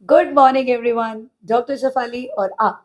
Good morning everyone. Doctor Shafali और आप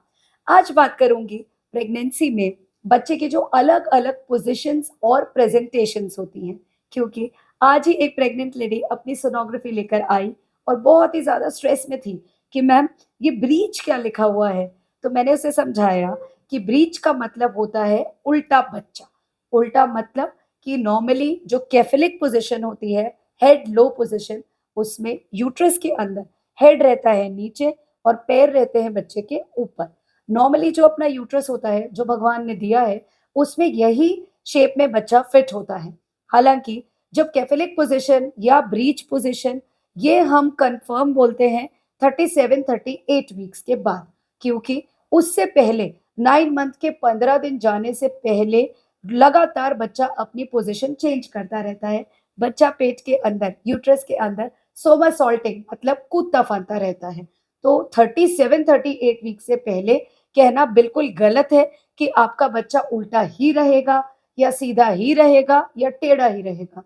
आज बात करूंगी प्रेगनेंसी में बच्चे के जो अलग अलग पोजीशंस और प्रेजेंटेशंस होती हैं, क्योंकि आज ही एक प्रेग्नेंट लेडी अपनी सोनोग्राफी लेकर आई और बहुत ही ज़्यादा स्ट्रेस में थी कि मैम ये ब्रीच क्या लिखा हुआ है। तो मैंने उसे समझाया कि ब्रीच का मतलब होता है उल्टा बच्चा। उल्टा मतलब कि नॉर्मली जो कैफेलिक पोजीशन होती है, हेड लो पोजीशन, उसमें यूट्रस के अंदर हेड रहता है नीचे और पैर रहते हैं बच्चे के ऊपर। नॉर्मली जो अपना यूट्रस होता है, जो भगवान ने दिया है, उसमें यही शेप में बच्चा फिट होता है। हालाँकि जब कैफेलिक पोज़ीशन या ब्रीच पोज़ीशन, ये हम कन्फर्म बोलते हैं 37-38 वीक्स के बाद, क्योंकि उससे पहले 9 मंथ के 15 दिन जाने से पहले लगातार बच्चा अपनी पोज़ीशन चेंज करता रहता है। बच्चा पेट के अंदर, यूट्रस के अंदर सोमरसॉल्टिंग मतलब कूदता-फांदता रहता है। तो 37-38 वीक से पहले कहना बिल्कुल गलत है कि आपका बच्चा उल्टा ही रहेगा या सीधा ही रहेगा या टेढ़ा ही रहेगा।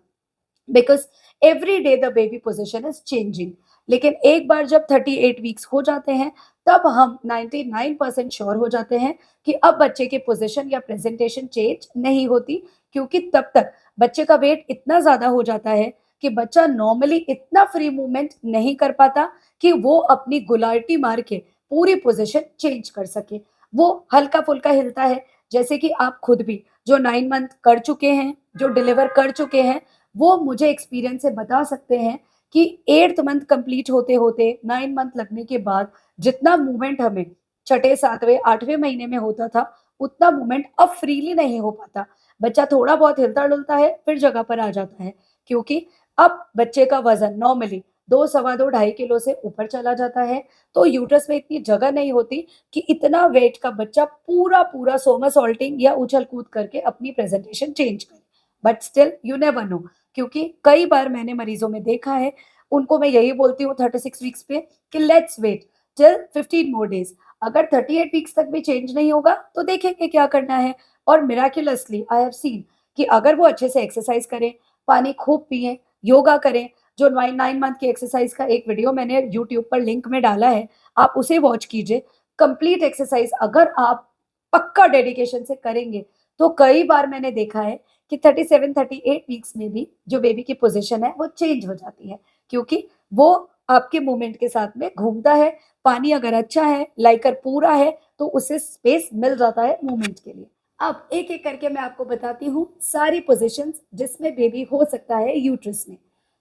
Because every day the baby position is changing. लेकिन एक बार जब 38 वीक्स हो जाते हैं, तब हम 99% श्योर हो जाते हैं कि अब बच्चे की पोज़ीशन या प्रेज़ेंटेशन चेंज नहीं होती, क्योंकि तब तक बच्चे का वेट इतना ज़्यादा हो जाता है कि बच्चा नॉर्मली इतना फ्री मूवमेंट नहीं कर पाता कि वो अपनी गुलाटी मार के पूरी पोज़ीशन चेंज कर सके। वो हल्का-फुल्का हिलता है, जैसे कि आप खुद भी जो 9 मंथ कर चुके हैं, जो डिलीवर कर चुके हैं, वो मुझे एक्सपीरियंस से बता सकते हैं कि 8th मंथ कंप्लीट होते-होते 9 मंथ लगने के बाद जितना मूवमेंट हमें छठे, 7वें, 8वें महीने में होता था, उतना मूवमेंट अब फ्रीली नहीं हो पाता। बच्चा थोड़ा बहुत हिलता-डुलता है, फिर जगह पर आ जाता है, क्योंकि अब बच्चे का वज़न नॉर्मली 2 सवा 2 ढाई किलो से ऊपर चला जाता है, तो यूट्रस में इतनी जगह नहीं होती कि इतना वेट का बच्चा पूरा-पूरा सोमरसॉल्टिंग या उछल-कूद करके अपनी प्रेज़ेंटेशन चेंज करे। But still you never know, क्योंकि कई बार मैंने मरीज़ों में देखा है, उनको मैं यही बोलती हूँ 36 वीक्स पे कि let's wait till 15 more days. अगर 38 वीक्स तक भी चेंज नहीं होगा, तो देखेंगे क्या करना है। और मिरेक्युलसली आई हैव सीन कि अगर वो अच्छे से एक्सरसाइज़ करें, पानी खूब पिएँ, योगा करें, जो 9 मंथ की एक्सरसाइज़ का एक वीडियो मैंने यूट्यूब पर लिंक में डाला है, आप उसे वॉच कीजिए। कंप्लीट एक्सरसाइज़ अगर आप पक्का डेडिकेशन से करेंगे, तो कई बार मैंने देखा है कि 37-38 वीक्स में भी जो बेबी की पोज़ीशन है, वो चेंज हो जाती है, क्योंकि वो आपके मूवमेंट के साथ में घूमता है। पानी अगर अच्छा है, लाइकर पूरा है, तो उसे स्पेस मिल जाता है मूवमेंट के लिए। अब एक-एक करके मैं आपको बताती हूँ सारी पोज़ीशंस जिसमें बेबी हो सकता है यूट्रस में।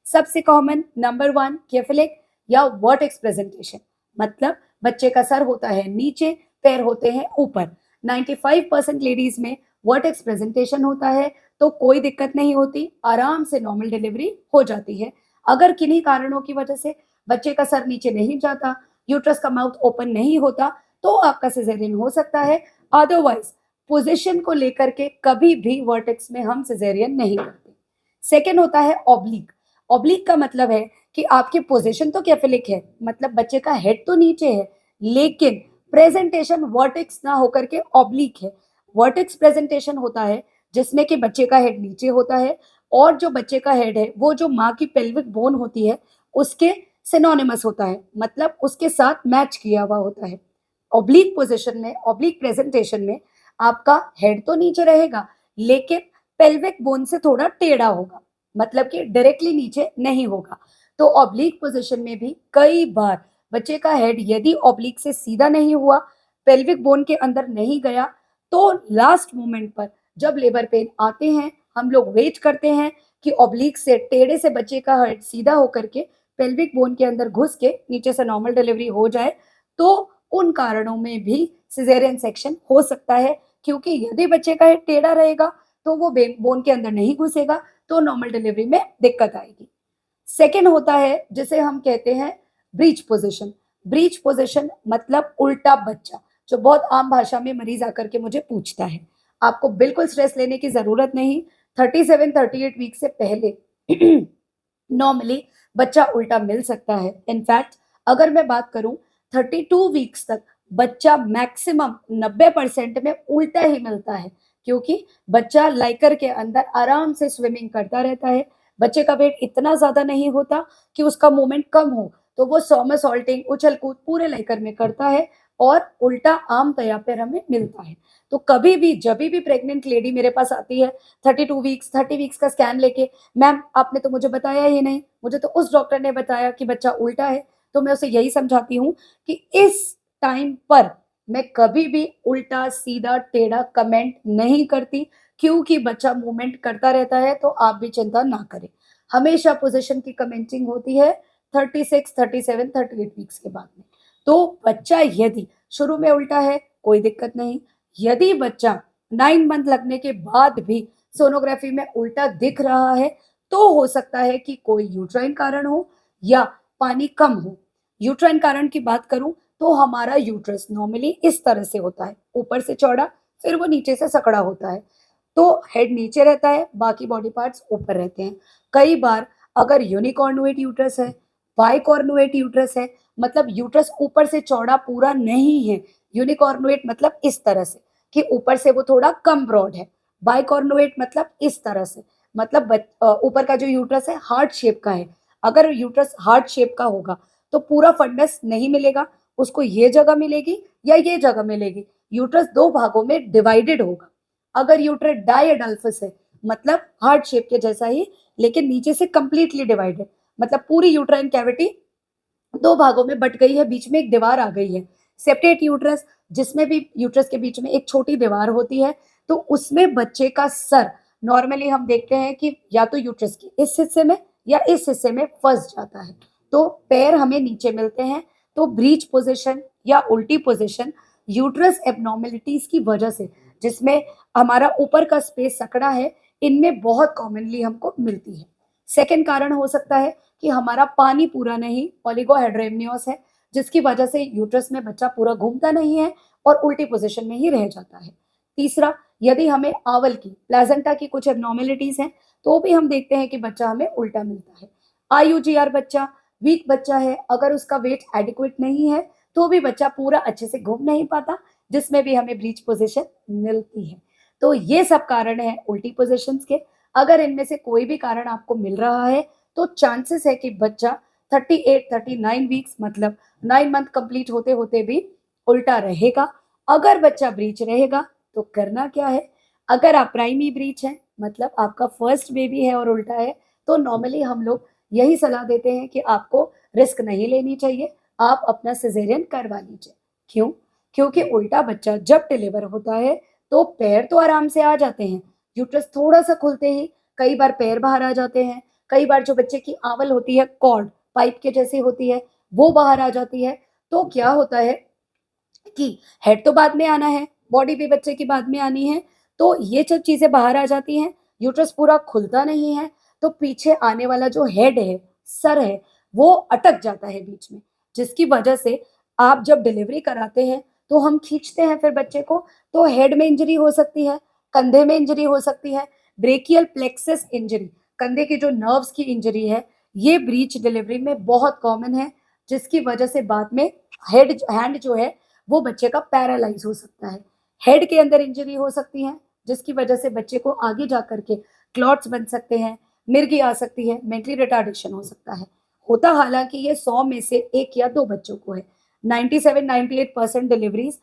सबसे कॉमन नंबर 1 केफलिक या वर्टेक्स प्रेज़ेंटेशन, मतलब बच्चे का सर होता है नीचे, पैर होते हैं ऊपर। 95% लेडीज़ में वर्टेक्स प्रेज़ेंटेशन होता है, तो कोई दिक्कत नहीं होती, आराम से नॉर्मल डिलीवरी हो जाती है। अगर किन्हीं कारणों की वजह से बच्चे का सर नीचे नहीं जाता, यूट्रस का माउथ ओपन नहीं होता, तो आपका सिज़ेरियन हो सकता है। अदरवाइज़ पोज़ीशन को लेकर के कभी भी वर्टेक्स में हम सिज़ेरियन नहीं करते। सेकंड होता है ऑब्लिक। ऑब्लिक का मतलब है कि आपकी पोज़ीशन तो कैफेलिक है, मतलब बच्चे का हेड तो नीचे है, लेकिन प्रेज़ेंटेशन वर्टेक्स ना होकर के ऑब्लिक है। वर्टेक्स प्रेज़ेंटेशन होता है जिसमें कि बच्चे का हेड नीचे होता है और जो बच्चे का हेड है, वो जो माँ की पेल्विक बोन होती है, उसके सिनोनिमस होता है, मतलब उसके साथ मैच किया हुआ होता है। ऑब्लिक पोज़ीशन में, ऑब्लिक प्रेज़ेंटेशन में आपका हेड तो नीचे रहेगा, लेकिन पेल्विक बोन से थोड़ा टेढ़ा होगा, मतलब कि डायरेक्टली नीचे नहीं होगा। तो ऑब्लिक पोज़ीशन में भी कई बार बच्चे का हेड यदि ऑब्लिक से सीधा नहीं हुआ, पेल्विक बोन के अंदर नहीं गया, तो लास्ट मोमेंट पर जब लेबर पेन आते हैं, हम लोग वेट करते हैं कि ऑब्लिक से टेढ़े से बच्चे का हेड सीधा होकर के पेल्विक बोन के अंदर घुस के नीचे से नॉर्मल डिलीवरी हो जाए, तो उन कारणों में भी सिज़ेरियन सेक्शन हो सकता है, क्योंकि यदि बच्चे का हेड टेढ़ा रहेगा, तो वो बोन के अंदर नहीं घुसेगा, तो नॉर्मल डिलीवरी में दिक्कत आएगी। सेकंड होता है जिसे हम कहते हैं ब्रीच पोज़ीशन। ब्रीच पोज़ीशन मतलब उल्टा बच्चा, जो बहुत आम भाषा में मरीज़ आकर के मुझे पूछता है। आपको बिल्कुल स्ट्रेस लेने की ज़रूरत नहीं, 37-38 वीक से पहले नॉर्मली बच्चा उल्टा मिल सकता है। इनफैक्ट अगर मैं बात करूँ 32 वीक्स तक बच्चा मैक्सिमम 90% में उल्टा ही मिलता है, क्योंकि बच्चा लाइकर के अंदर आराम से स्विमिंग करता रहता है। बच्चे का वेट इतना ज़्यादा नहीं होता कि उसका मूवमेंट कम हो, तो वो सॉमरसॉल्टिंग, उछल-कूद पूरे लेकर में करता है और उल्टा आमतौर पर हमें मिलता है। तो कभी भी जभी भी प्रेग्नेंट लेडी मेरे पास आती है 32 वीक्स 30 वीक्स का स्कैन लेके, मैम आपने तो मुझे बताया ही नहीं, मुझे तो उस डॉक्टर ने बताया कि बच्चा उल्टा है। तो मैं उसे यही समझाती हूँ कि इस टाइम पर मैं कभी भी उल्टा, सीधा, टेढ़ा कमेंट नहीं करती, क्योंकि बच्चा मूवमेंट करता रहता है, तो आप भी चिंता ना करें। हमेशा पोज़ीशन की कमेंटिंग होती है 36, 37, 38 वीक्स के बाद में। तो बच्चा यदि शुरू में उल्टा है, कोई दिक्कत नहीं। यदि बच्चा 9 मंथ लगने के बाद भी सोनोग्राफी में उल्टा दिख रहा है, तो हो सकता है कि कोई यूट्राइन कारण हो या पानी कम हो। यूट्राइन कारण की बात करूँ तो हमारा यूट्रस नॉर्मली इस तरह से होता है, ऊपर से चौड़ा, फिर वो नीचे से सकड़ा होता है। तो हेड नीचे रहता है, बाकी बॉडी पार्ट्स ऊपर रहते हैं। कई बार अगर यूनिकॉर्नुएट यूट्रस है, बाइकॉर्नुएट यूट्रस है, मतलब यूट्रस ऊपर से चौड़ा पूरा नहीं है। यूनिकॉर्नुएट मतलब इस तरह से कि ऊपर से वो थोड़ा कम ब्रॉड है। बाइकॉर्नुएट मतलब इस तरह से, मतलब ऊपर का जो यूट्रस है हार्ट शेप का है। अगर यूट्रस हार्ट शेप का होगा, तो पूरा फंडस नहीं मिलेगा, उसको ये जगह मिलेगी या ये जगह मिलेगी। यूट्रस 2 भागों में डिवाइडेड होगा। अगर यूट्रस डायडाल्फस है, मतलब हार्ट शेप के जैसा ही, लेकिन नीचे से कंप्लीटली डिवाइडेड, मतलब पूरी यूट्राइन कैविटी 2 भागों में बट गई है, बीच में एक दीवार आ गई है। सेप्टेट यूट्रस, जिसमें भी यूट्रस के बीच में एक छोटी दीवार होती है, तो उसमें बच्चे का सर नॉर्मली हम देखते हैं कि या तो यूट्रस के इस हिस्से में या इस हिस्से में फँस जाता है। तो पैर हमें नीचे मिलते हैं, तो ब्रीच पोज़ीशन या उल्टी पोज़ीशन यूट्रस एब्नॉर्मैलिटीज़ की वजह से, जिसमें हमारा ऊपर का स्पेस सकड़ा है, इनमें बहुत कॉमनली हमको मिलती है। सेकंड कारण हो सकता है कि हमारा पानी पूरा नहीं, ओलिगोहाइड्रेमनियोस है, जिसकी वजह से यूट्रस में बच्चा पूरा घूमता नहीं है और उल्टी पोज़ीशन में ही रह जाता है। तीसरा, यदि हमें आंवल की, प्लेज़ेंटा की कुछ एब्नॉर्मैलिटीज़ हैं, तो भी हम देखते हैं कि बच्चा हमें उल्टा मिलता है। आईयूजीआर बच्चा, वीक बच्चा है, अगर उसका वेट एडिक्वेट नहीं है, तो भी बच्चा पूरा अच्छे से घूम नहीं पाता, जिसमें भी हमें ब्रीच पोज़ीशन मिलती है। तो ये सब कारण हैं उल्टी पोज़ीशंस के। अगर इनमें से कोई भी कारण आपको मिल रहा है, तो चांसेस है कि बच्चा 38, 39 वीक्स, मतलब 9 मंथ कंप्लीट होते-होते भी उल्टा रहेगा। अगर बच्चा ब्रीच रहेगा, तो करना क्या है? अगर आप प्राइमी ब्रीच हैं, मतलब आपका फर्स्ट बेबी है और उल्टा है, तो नॉर्मली हम लोग यही सलाह देते हैं कि आपको रिस्क नहीं लेनी चाहिए, आप अपना सिज़ेरियन करवा लीजिए। क्यों? क्योंकि उल्टा बच्चा जब डिलीवर होता है, तो पैर तो आराम से आ जाते हैं, यूट्रस थोड़ा-सा खुलते ही कई बार पैर बाहर आ जाते हैं, कई बार जो बच्चे की आंवल होती है, कॉर्ड, पाइप के जैसी होती है, वो बाहर आ जाती है। तो क्या होता है कि हेड तो बाद में आना है, बॉडी भी बच्चे की बाद में आनी है, तो ये जब चीज़ें बाहर आ जाती हैं, यूट्रस पूरा खुलता नहीं है, तो पीछे आने वाला जो हेड है, सर है, वो अटक जाता है बीच में, जिसकी वजह से आप जब डिलीवरी कराते हैं, तो हम खींचते हैं फिर बच्चे को, तो हेड में इंजरी हो सकती है, कंधे में इंजरी हो सकती है, ब्रेकियल प्लेक्सस इंजरी, कंधे की जो नर्व्स की इंजरी है, ये ब्रीच डिलीवरी में बहुत कॉमन है, जिसकी वजह से बाद में हैंड जो है, वो बच्चे का पैरालाइज़ हो सकता है। हेड के अंदर इंजरी हो सकती है, जिसकी वजह से बच्चे को आगे जा कर के क्लॉट्स बन सकते हैं, मिर्गी आ सकती है, मेंटली रिटार्डेशन हो सकता है। होता हालाँकि ये 100 में से 1 या 2 बच्चों को है। 97-98% डिलीवरीज़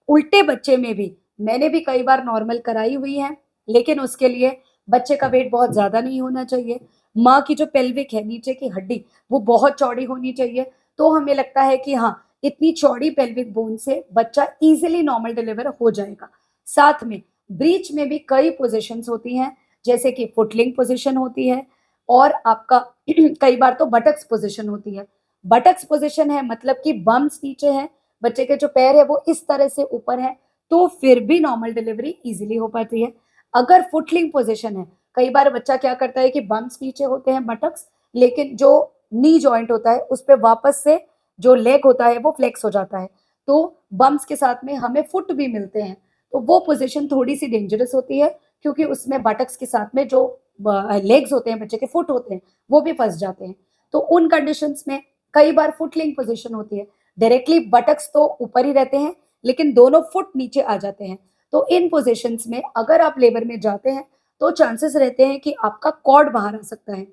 उल्टे बच्चे में भी मैंने भी कई बार नॉर्मल कराई हुई हैं, लेकिन उसके लिए बच्चे का वेट बहुत ज़्यादा नहीं होना चाहिए। माँ की जो पेल्विक है, नीचे की हड्डी, वो बहुत चौड़ी होनी चाहिए, तो हमें लगता है कि हाँ, इतनी चौड़ी पेल्विक बोन से बच्चा ईज़िली नॉर्मल डिलीवर हो जाएगा। साथ में ब्रीच में भी कई पोज़ीशंस होती हैं, जैसे कि फुटलिंग पोज़ीशन होती है और आपका कई बार तो बटक्स पोज़ीशन होती है। बटक्स पोज़ीशन है मतलब कि बम्स नीचे हैं, बच्चे के जो पैर है वो इस तरह से ऊपर हैं, तो फिर भी नॉर्मल डिलीवरी ईज़िली हो पाती है। अगर फुटलिंग पोज़ीशन है, कई बार बच्चा क्या करता है कि बम्स नीचे होते हैं बटक्स, लेकिन जो नी जॉइंट होता है, उस पे वापस से जो लेग होता है वो फ्लेक्स हो जाता है। तो बम्प्स के साथ में हमें फुट भी मिलते हैं। तो वो पोज़ीशन थोड़ी-सी डेंजरस होती है, क्योंकि उसमें बटक्स के साथ में जो लेग्स होते हैं बच्चे के, फुट होते हैं, वो भी फँस जाते हैं। तो उन कंडीशंस में कई बार फुटलिंग पोज़ीशन होती है। डायरेक्टली बटक्स तो ऊपर ही रहते हैं, लेकिन दोनों फुट नीचे आ जाते हैं। तो इन पोज़ीशंस में अगर आप लेबर में जाते हैं, तो चांसेस रहते हैं कि आपका कॉर्ड बाहर आ सकता है।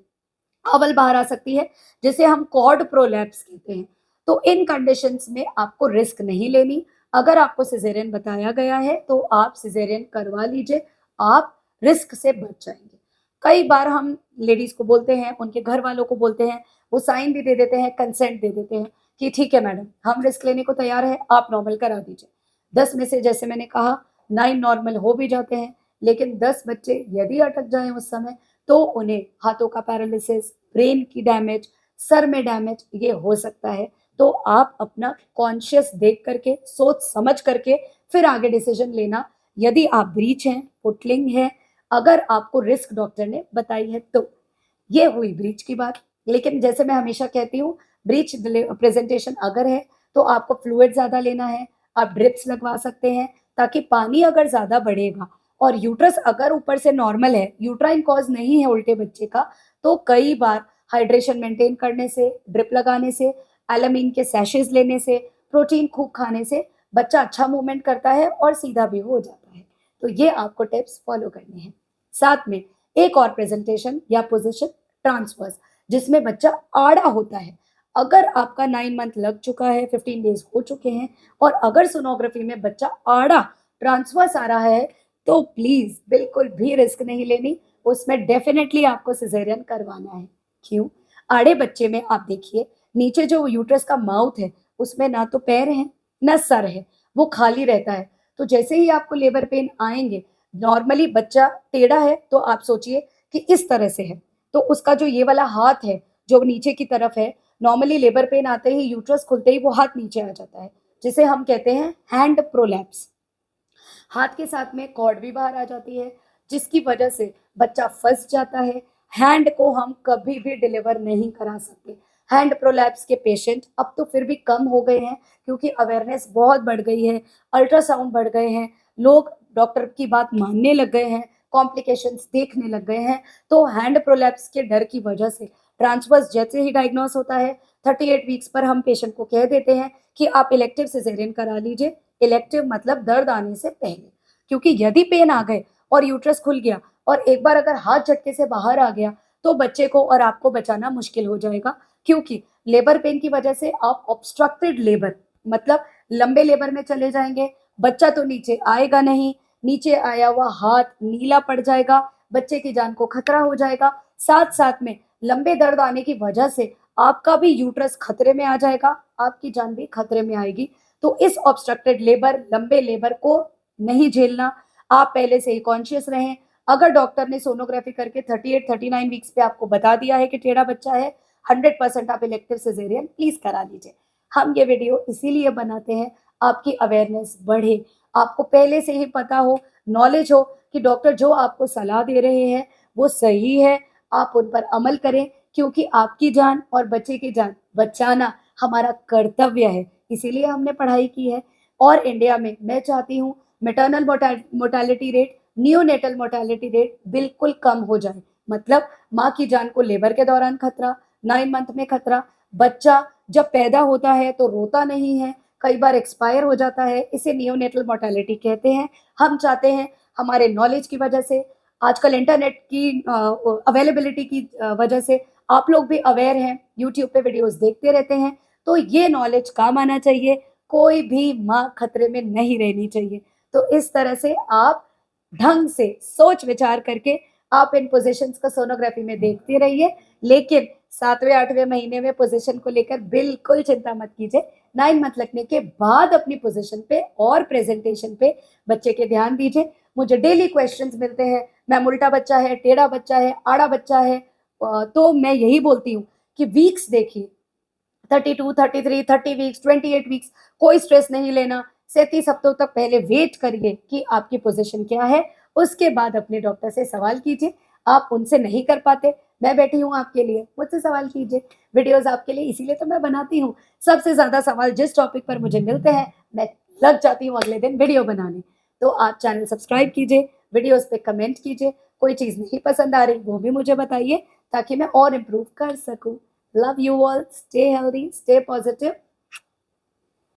अवल बाहर आ सकती है, जिसे हम कॉर्ड प्रोलैप्स कहते हैं। तो इन कंडीशंस में आपको रिस्क नहीं लेनी। अगर आपको सिज़ेरियन बताया गया है तो आप सिज़ेरियन करवा लीजिए, आप रिस्क से बच जाएँगे। कई बार हम लेडीज़ को बोलते हैं, उनके घर वालों को बोलते हैं, वो साइन भी दे देते हैं, कंसेंट दे देते हैं कि ठीक है मैडम, हम रिस्क लेने को तैयार हैं, आप नॉर्मल करा दीजिए। 10 में से जैसे मैंने कहा 9 नॉर्मल हो भी जाते हैं, लेकिन 10 बच्चे यदि अटक जाएँ उस समय तो उन्हें हाथों का पैरालिसिस, ब्रेन की डैमेज, सर में डैमेज ये हो सकता है। तो आप अपना कॉन्शियस देख करके, सोच समझ करके फिर आगे डिसीजन लेना। यदि आप ब्रीच हैं, पुटलिंग है, अगर आपको रिस्क डॉक्टर ने बताई है तो। ये हुई ब्रीच की बात। लेकिन जैसे मैं हमेशा कहती हूँ, ब्रीच प्रेजेंटेशन अगर है तो आपको फ्लूइड ज़्यादा लेना है, आप ड्रिप्स लगवा सकते हैं ताकि पानी अगर ज़्यादा बढ़ेगा और यूट्रस अगर ऊपर से नॉर्मल है, यूट्राइन कॉज नहीं है उल्टे बच्चे का, तो कई बार हाइड्रेशन मेंटेन करने से, ड्रिप लगाने से, एलामीन के सैशेज़ लेने से, प्रोटीन खूब खाने से बच्चा अच्छा मूवमेंट करता है और सीधा भी हो जाता है। तो ये आपको टिप्स फॉलो करने हैं। साथ में एक और प्रेजेंटेशन या पोजीशन ट्रांसवर्स, जिसमें बच्चा आड़ा होता है। अगर आपका 9 मंथ लग चुका है, 15 डेज़ हो चुके हैं और अगर सोनोग्राफी में बच्चा आड़ा ट्रांसवर्स आ रहा है, तो प्लीज़ बिल्कुल भी रिस्क नहीं लेनी, उसमें डेफ़िनेटली आपको सिज़ेरियन करवाना है। क्यों? आड़े बच्चे में आप देखिए, नीचे जो यूट्रस का माउथ है, उसमें ना तो पैर हैं, ना सर है, वो खाली रहता है। तो जैसे ही आपको लेबर पेन आएँगे, नॉर्मली बच्चा टेढ़ा है, तो आप सोचिए कि इस तरह से है, तो उसका जो ये वाला हाथ है, जो नीचे की तरफ है, नॉर्मली लेबर पेन आते ही, यूट्रस खुलते ही वो हाथ नीचे आ जाता है, जिसे हम कहते हैं हैंड प्रोलैप्स। हाथ के साथ में कॉर्ड भी बाहर आ जाती है, जिसकी वजह से बच्चा फँस जाता है। हैंड को हम कभी भी डिलीवर नहीं करा सकते। हैंड प्रोलैप्स के पेशेंट अब तो फिर भी कम हो गए हैं क्योंकि अवेयरनेस बहुत बढ़ गई है, अल्ट्रासाउंड बढ़ गए हैं, लोग डॉक्टर की बात मानने लग गए हैं, कॉम्प्लिकेशंस देखने लग गए हैं। तो हैंड प्रोलैप्स के डर की वजह से ट्रांसवर्स जैसे ही डायग्नोस होता है, 38 वीक्स पर हम पेशेंट को कह देते हैं कि आप इलेक्टिव सिज़ेरियन करा लीजिए। इलेक्टिव मतलब दर्द आने से पहले, क्योंकि यदि पेन आ गए और यूट्रस खुल गया और एक बार अगर हाथ झटके से बाहर आ गया तो बच्चे को और आपको बचाना मुश्किल हो जाएगा, क्योंकि लेबर पेन की वजह से आप ऑब्स्ट्रक्टेड लेबर मतलब लंबे लेबर में चले जाएंगे। बच्चा तो नीचे आएगा नहीं, नीचे आया हुआ हाथ नीला पड़ जाएगा, बच्चे की जान को खतरा हो जाएगा। साथ साथ में लंबे दर्द आने की वजह से आपका भी यूट्रस खतरे में आ जाएगा, आपकी जान भी खतरे में आएगी। तो इस ऑब्स्ट्रक्टेड लेबर, लंबे लेबर को नहीं झेलना। आप पहले से ही कॉन्शियस रहें। अगर डॉक्टर ने सोनोग्राफी करके 38-39 वीक्स पे आपको बता दिया है कि टेढ़ा बच्चा है, 100% आप इलेक्टिव सिज़ेरियन प्लीज़ करा लीजिए। हम ये वीडियो इसीलिए बनाते हैं, आपकी अवेयरनेस बढ़े, आपको पहले से ही पता हो, नॉलेज हो कि डॉक्टर जो आपको सलाह दे रहे हैं, वो सही है, आप उन पर अमल करें, क्योंकि आपकी जान और बच्चे की जान बचाना हमारा कर्तव्य है। इसीलिए हमने पढ़ाई की है। और इंडिया में मैं चाहती हूँ maternal mortality rate, neonatal mortality rate बिल्कुल कम हो जाए। मतलब माँ की जान को लेबर के दौरान खतरा, 9 मंथ में खतरा, बच्चा जब पैदा होता है तो रोता नहीं है, कई बार एक्सपायर हो जाता है, इसे नियोनेटल मोर्टेलिटी कहते हैं। हम चाहते हैं हमारे नॉलेज की वजह से, आजकल इंटरनेट की अवेलेबिलिटी की वजह से आप लोग भी अवेयर हैं, यूट्यूब पे वीडियोज़ देखते रहते हैं, तो ये नॉलेज काम आना चाहिए, कोई भी माँ खतरे में नहीं रहनी चाहिए। तो इस तरह से आप ढंग से सोच विचार करके आप इन पोज़ीशंस को सोनोग्राफी में देखते रहिए, लेकिन 7वें 8वें महीने में पोज़ीशन को लेकर बिल्कुल चिंता मत कीजिए। 9 मंथ लगने के बाद अपनी पोज़ीशन पे और प्रेज़ेंटेशन पे बच्चे के ध्यान दीजिए। मुझे डेली क्वेश्चंस मिलते हैं, मैम उल्टा बच्चा है, टेढ़ा बच्चा है, आड़ा बच्चा है, तो मैं यही बोलती हूँ कि वीक्स देखिए, 32, 33, 30 वीक्स, 28 वीक्स, कोई स्ट्रेस नहीं लेना। 37 हफ्तों तक पहले वेट करिए कि आपकी पोज़ीशन क्या है, उसके बाद अपने डॉक्टर से सवाल कीजिए। आप उनसे नहीं कर पाते, मैं बैठी हूँ आपके लिए, मुझसे सवाल कीजिए। वीडियोज़ आपके लिए इसीलिए तो मैं बनाती हूँ। सबसे ज़्यादा सवाल जिस टॉपिक पर मुझे मिलते हैं, मैं लग जाती हूँ अगले दिन वीडियो बनाने। तो आप चैनल सब्सक्राइब कीजिए, वीडियोज़ पे कमेंट कीजिए, कोई चीज़ नहीं पसंद आ रही वो भी मुझे बताइए ताकि मैं और इम्प्रूव कर सकूँ। Love you all. Stay healthy, stay positive.